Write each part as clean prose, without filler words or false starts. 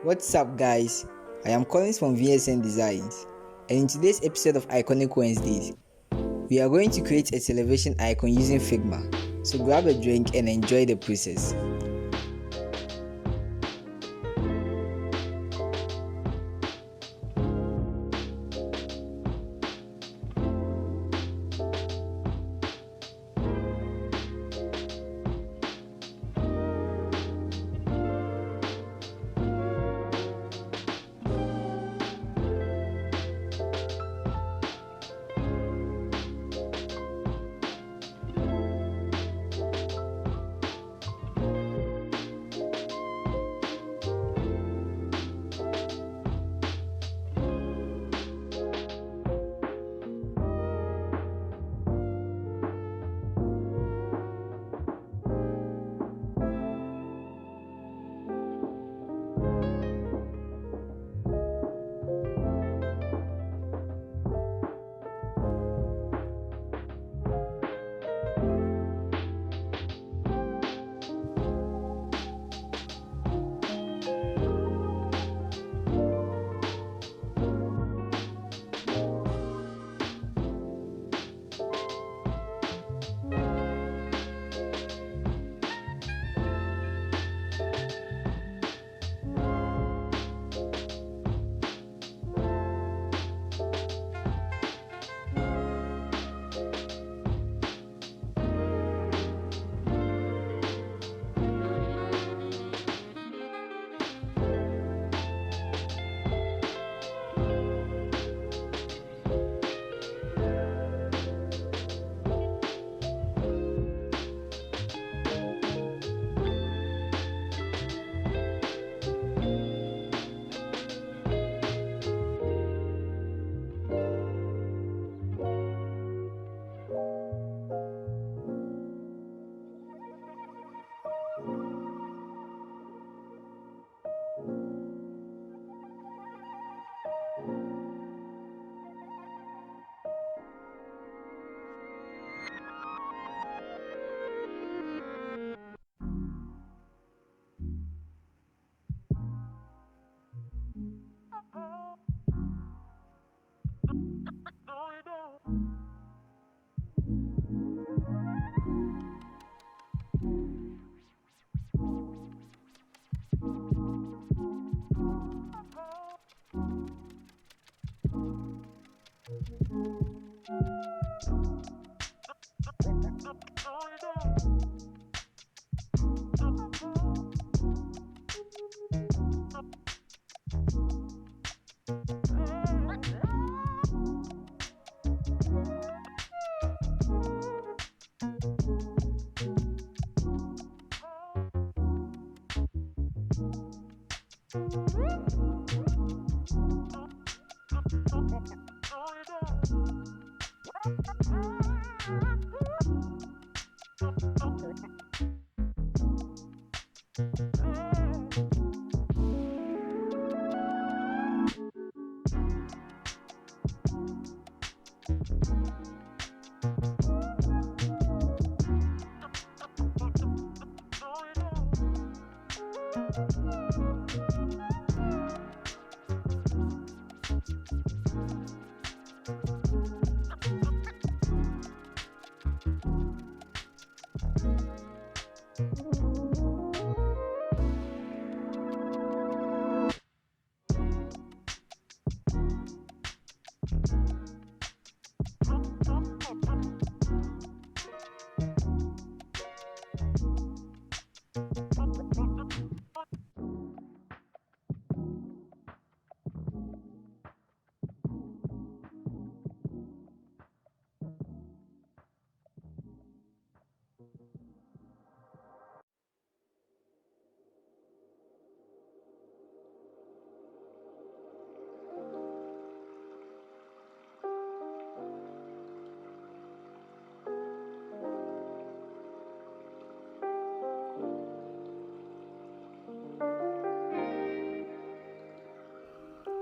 What's up, guys? I am Collins from VSN Designs, and in today's episode of Iconic Wednesdays, we are going to create a television icon using Figma. So grab a drink and enjoy the process.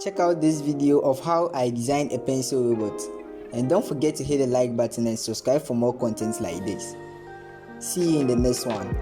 Check out this video of how I designed a pencil robot, and don't forget to hit the like button and subscribe for more contents like this. See you in the next one.